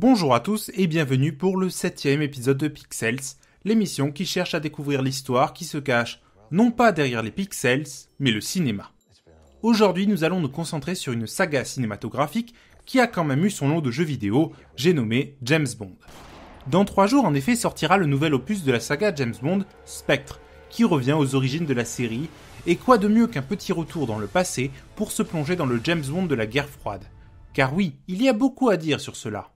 Bonjour à tous et bienvenue pour le 7e épisode de Pixels, l'émission qui cherche à découvrir l'histoire qui se cache non pas derrière les pixels, mais le cinéma. Aujourd'hui, nous allons nous concentrer sur une saga cinématographique qui a quand même eu son lot de jeux vidéo, j'ai nommé James Bond. Dans 3 jours, en effet, sortira le nouvel opus de la saga James Bond, Spectre, qui revient aux origines de la série, et quoi de mieux qu'un petit retour dans le passé pour se plonger dans le James Bond de la guerre froide. Car oui, il y a beaucoup à dire sur cela.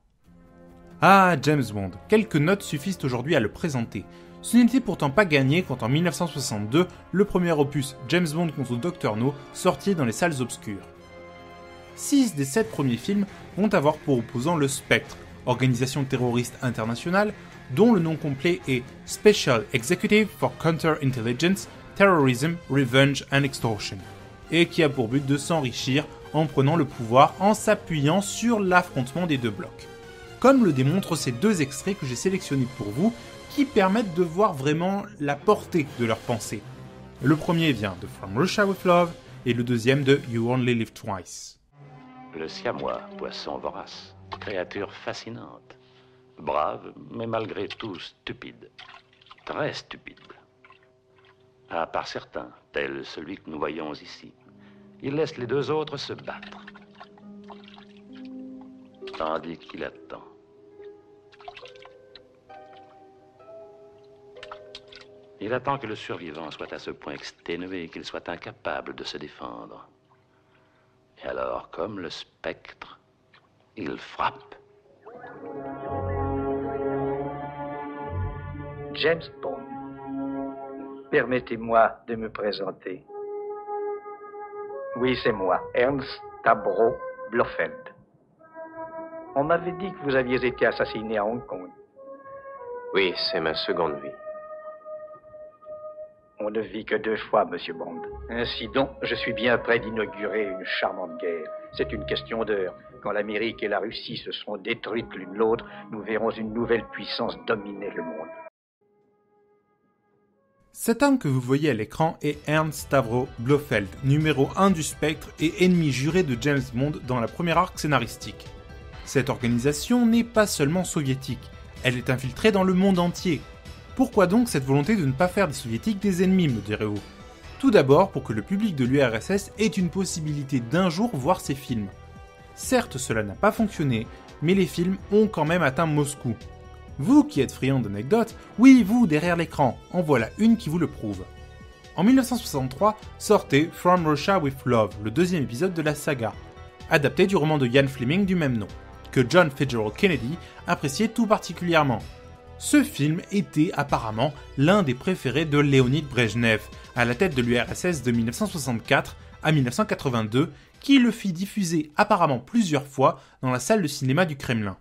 Ah, James Bond, quelques notes suffisent aujourd'hui à le présenter. Ce n'était pourtant pas gagné quand en 1962, le premier opus James Bond contre Dr No sortit dans les salles obscures. 6 des 7 premiers films vont avoir pour opposant le Spectre, organisation terroriste internationale, dont le nom complet est Special Executive for Counter-Intelligence, Terrorism, Revenge and Extortion, et qui a pour but de s'enrichir en prenant le pouvoir en s'appuyant sur l'affrontement des deux blocs. Comme le démontrent ces 2 extraits que j'ai sélectionnés pour vous, qui permettent de voir vraiment la portée de leur pensée. Le premier vient de From Russia with Love, et le deuxième de You Only Live Twice. Le siamois, poisson vorace, créature fascinante, brave, mais malgré tout stupide, très stupide. À part certains, tel celui que nous voyons ici, il laisse les 2 autres se battre, tandis qu'il attend. Il attend que le survivant soit à ce point exténué qu'il soit incapable de se défendre. Et alors, comme le spectre, il frappe. James Bond. Permettez-moi de me présenter. Oui, c'est moi, Ernst Stavro Blofeld. On m'avait dit que vous aviez été assassiné à Hong Kong. Oui, c'est ma seconde vie. On ne vit que 2 fois, Monsieur Bond. Ainsi donc, je suis bien prêt d'inaugurer une charmante guerre. C'est une question d'heure. Quand l'Amérique et la Russie se seront détruites l'une l'autre, nous verrons une nouvelle puissance dominer le monde. Cet homme que vous voyez à l'écran est Ernst Stavro Blofeld, numéro 1 du Spectre et ennemi juré de James Bond dans la première arc scénaristique. Cette organisation n'est pas seulement soviétique, elle est infiltrée dans le monde entier. Pourquoi donc cette volonté de ne pas faire des soviétiques des ennemis, me direz-vous ? Tout d'abord pour que le public de l'URSS ait une possibilité d'un jour voir ces films. Certes, cela n'a pas fonctionné, mais les films ont quand même atteint Moscou. Vous qui êtes friand d'anecdotes, oui, vous derrière l'écran, en voilà une qui vous le prouve. En 1963, sortait From Russia with Love, le 2e épisode de la saga, adapté du roman de Ian Fleming du même nom, que John Fitzgerald Kennedy appréciait tout particulièrement. Ce film était apparemment l'un des préférés de Léonid Brejnev, à la tête de l'URSS de 1964 à 1982, qui le fit diffuser apparemment plusieurs fois dans la salle de cinéma du Kremlin.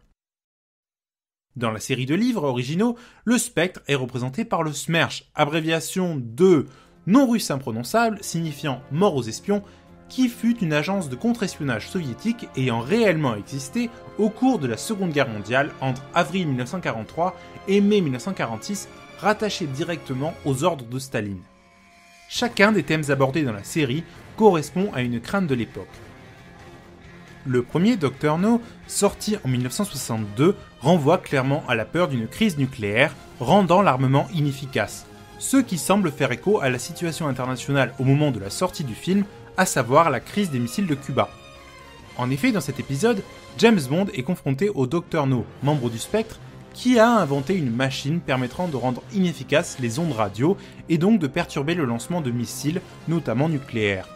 Dans la série de livres originaux, le Spectre est représenté par le SMERSH, abréviation de nom russe imprononçable signifiant mort aux espions, qui fut une agence de contre-espionnage soviétique ayant réellement existé au cours de la Seconde Guerre mondiale entre avril 1943 et mai 1946, rattaché directement aux ordres de Staline. Chacun des thèmes abordés dans la série correspond à une crainte de l'époque. Le premier Dr No, sorti en 1962, renvoie clairement à la peur d'une crise nucléaire, rendant l'armement inefficace, ce qui semble faire écho à la situation internationale au moment de la sortie du film, à savoir la crise des missiles de Cuba. En effet, dans cet épisode, James Bond est confronté au Dr No, membre du Spectre, qui a inventé une machine permettant de rendre inefficaces les ondes radio et donc de perturber le lancement de missiles, notamment nucléaires.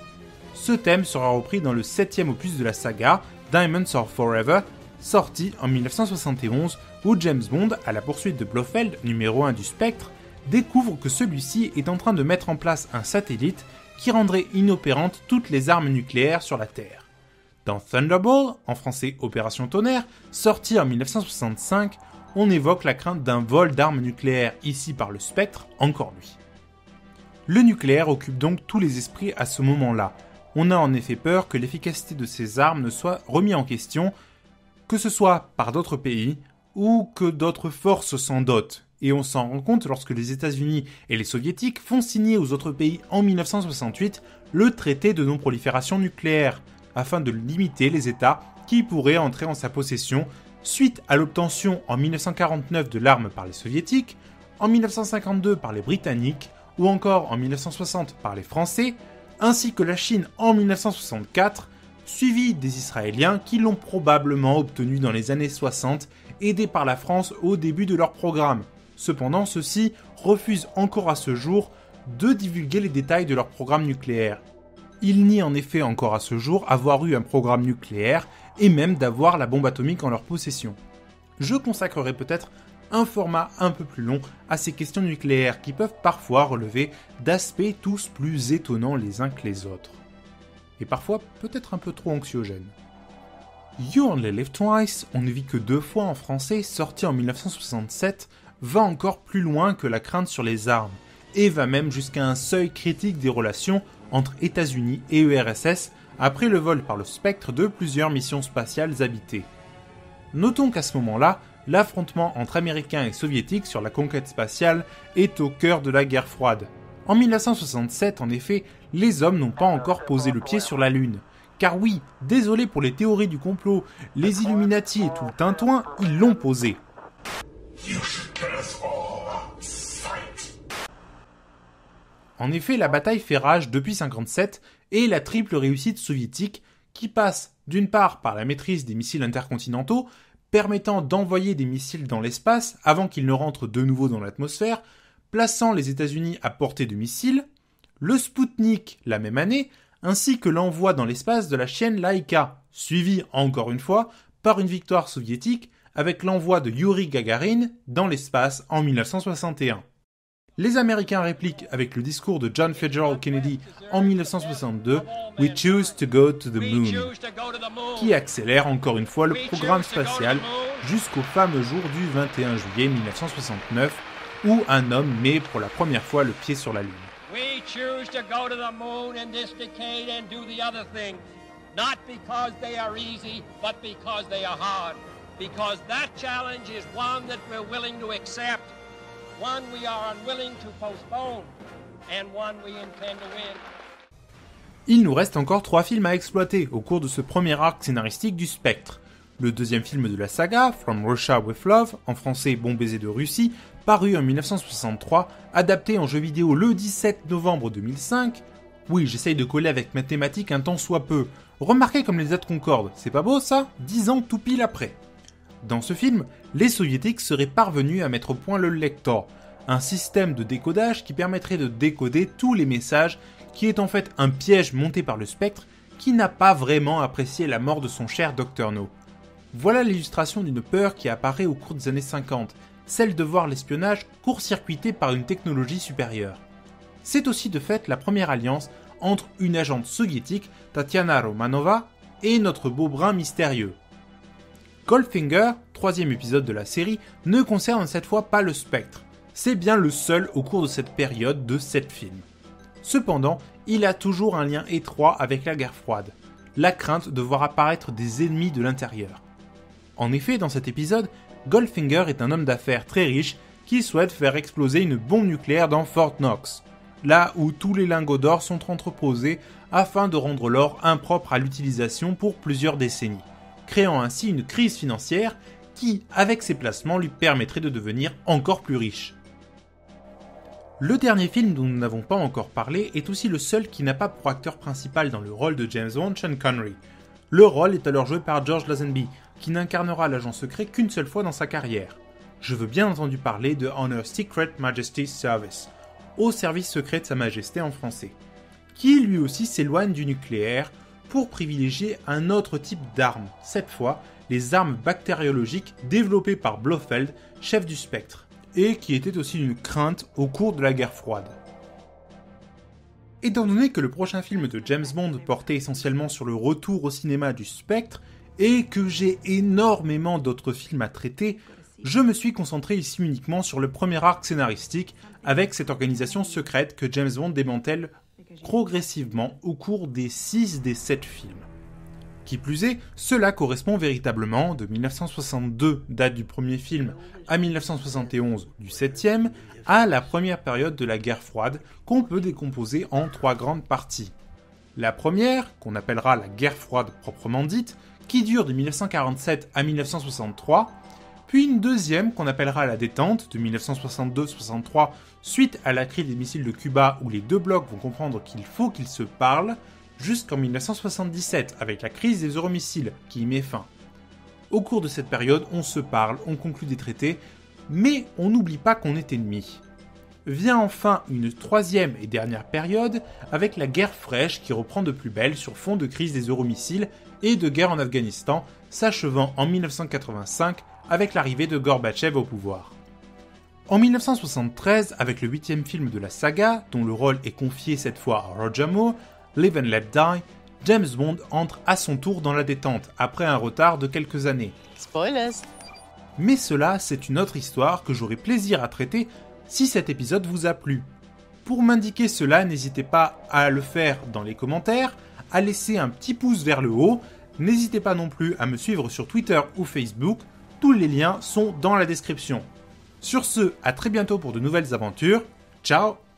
Ce thème sera repris dans le 7e opus de la saga, Diamonds Are Forever, sorti en 1971, où James Bond, à la poursuite de Blofeld, numéro 1 du Spectre, découvre que celui-ci est en train de mettre en place un satellite qui rendrait inopérantes toutes les armes nucléaires sur la Terre. Dans Thunderball, en français Opération Tonnerre, sorti en 1965, on évoque la crainte d'un vol d'armes nucléaires ici par le Spectre, encore lui. Le nucléaire occupe donc tous les esprits à ce moment-là. On a en effet peur que l'efficacité de ces armes ne soit remise en question, que ce soit par d'autres pays ou que d'autres forces s'en dotent. Et on s'en rend compte lorsque les États-Unis et les Soviétiques font signer aux autres pays en 1968 le traité de non-prolifération nucléaire, afin de limiter les États qui pourraient entrer en sa possession Suite à l'obtention en 1949 de l'arme par les soviétiques, en 1952 par les britanniques, ou encore en 1960 par les Français, ainsi que la Chine en 1964, suivi des Israéliens qui l'ont probablement obtenu dans les années 60, aidés par la France au début de leur programme. Cependant, ceux-ci refusent encore à ce jour de divulguer les détails de leur programme nucléaire. Ils nient en effet encore à ce jour avoir eu un programme nucléaire et même d'avoir la bombe atomique en leur possession. Je consacrerai peut-être un format un peu plus long à ces questions nucléaires qui peuvent parfois relever d'aspects tous plus étonnants les uns que les autres. Et parfois peut-être un peu trop anxiogènes. You Only Live Twice, On ne vit que deux fois en français, sorti en 1967, va encore plus loin que la crainte sur les armes, et va même jusqu'à un seuil critique des relations entre États-Unis et URSS après le vol par le Spectre de plusieurs missions spatiales habitées. Notons qu'à ce moment-là, l'affrontement entre Américains et Soviétiques sur la conquête spatiale est au cœur de la guerre froide. En 1967, en effet, les hommes n'ont pas encore posé le pied sur la Lune. Car oui, désolé pour les théories du complot, les Illuminati et tout le tintouin, ils l'ont posé. En effet, la bataille fait rage depuis 1957 et la triple réussite soviétique qui passe d'une part par la maîtrise des missiles intercontinentaux, permettant d'envoyer des missiles dans l'espace avant qu'ils ne rentrent de nouveau dans l'atmosphère, plaçant les États-Unis à portée de missiles, le Spoutnik la même année, ainsi que l'envoi dans l'espace de la chienne Laika, suivi encore une fois par une victoire soviétique avec l'envoi de Yuri Gagarin dans l'espace en 1961. Les Américains répliquent avec le discours de John Fitzgerald Kennedy en 1962 « We choose to go to the moon », qui accélère encore une fois le programme spatial jusqu'au fameux jour du 21 juillet 1969 où un homme met pour la première fois le pied sur la Lune. We choose to go to the moon in this decade and do the other thing, not because they are easy, but because they are hard. Because that challenge is one that we're willing to accept, one we are unwilling to postpone, and one we intend to win. Il nous reste encore 3 films à exploiter au cours de ce premier arc scénaristique du Spectre. Le deuxième film de la saga, From Russia with Love, en français Bon baiser de Russie, paru en 1963, adapté en jeu vidéo le 17 novembre 2005. Oui, j'essaye de coller avec mathématiques un tant soit peu. Remarquez comme les dates concordent, c'est pas beau ça ? 10 ans tout pile après. Dans ce film, les soviétiques seraient parvenus à mettre au point le Lektor, un système de décodage qui permettrait de décoder tous les messages, qui est en fait un piège monté par le Spectre qui n'a pas vraiment apprécié la mort de son cher Dr No. Voilà l'illustration d'une peur qui apparaît au cours des années 50, celle de voir l'espionnage court-circuité par une technologie supérieure. C'est aussi de fait la première alliance entre une agente soviétique, Tatiana Romanova, et notre beau brun mystérieux. Goldfinger, troisième épisode de la série, ne concerne cette fois pas le Spectre. C'est bien le seul au cours de cette période de 7 films. Cependant, il a toujours un lien étroit avec la guerre froide, la crainte de voir apparaître des ennemis de l'intérieur. En effet, dans cet épisode, Goldfinger est un homme d'affaires très riche qui souhaite faire exploser une bombe nucléaire dans Fort Knox, là où tous les lingots d'or sont entreposés afin de rendre l'or impropre à l'utilisation pour plusieurs décennies, créant ainsi une crise financière qui, avec ses placements, lui permettrait de devenir encore plus riche. Le dernier film dont nous n'avons pas encore parlé est aussi le seul qui n'a pas pour acteur principal dans le rôle de James Bond Sean Connery. Le rôle est alors joué par George Lazenby, qui n'incarnera l'agent secret qu'une seule fois dans sa carrière. Je veux bien entendu parler de On Her Secret Majesty's Service, au service secret de Sa Majesté en français, qui lui aussi s'éloigne du nucléaire pour privilégier un autre type d'armes, cette fois les armes bactériologiques développées par Blofeld, chef du Spectre, et qui était aussi une crainte au cours de la guerre froide. Étant donné que le prochain film de James Bond portait essentiellement sur le retour au cinéma du Spectre, et que j'ai énormément d'autres films à traiter, je me suis concentré ici uniquement sur le premier arc scénaristique avec cette organisation secrète que James Bond démantèle progressivement au cours des 6 des 7 films. Qui plus est, cela correspond véritablement de 1962, date du premier film, à 1971, du 7e, à la première période de la guerre froide, qu'on peut décomposer en 3 grandes parties. La première, qu'on appellera la guerre froide proprement dite, qui dure de 1947 à 1963, puis une deuxième qu'on appellera la détente de 1962-63 suite à la crise des missiles de Cuba où les deux blocs vont comprendre qu'il faut qu'ils se parlent, jusqu'en 1977 avec la crise des euromissiles qui y met fin. Au cours de cette période, on se parle, on conclut des traités, mais on n'oublie pas qu'on est ennemis. Vient enfin une troisième et dernière période avec la guerre fraîche qui reprend de plus belle sur fond de crise des euromissiles et de guerre en Afghanistan, s'achevant en 1985 avec l'arrivée de Gorbatchev au pouvoir. En 1973, avec le 8e film de la saga, dont le rôle est confié cette fois à Roger Moore, Live and Let Die, James Bond entre à son tour dans la détente, après un retard de quelques années. Spoilers! Mais cela, c'est une autre histoire que j'aurai plaisir à traiter si cet épisode vous a plu. Pour m'indiquer cela, n'hésitez pas à le faire dans les commentaires, à laisser un petit pouce vers le haut, n'hésitez pas non plus à me suivre sur Twitter ou Facebook, tous les liens sont dans la description. Sur ce, à très bientôt pour de nouvelles aventures, ciao!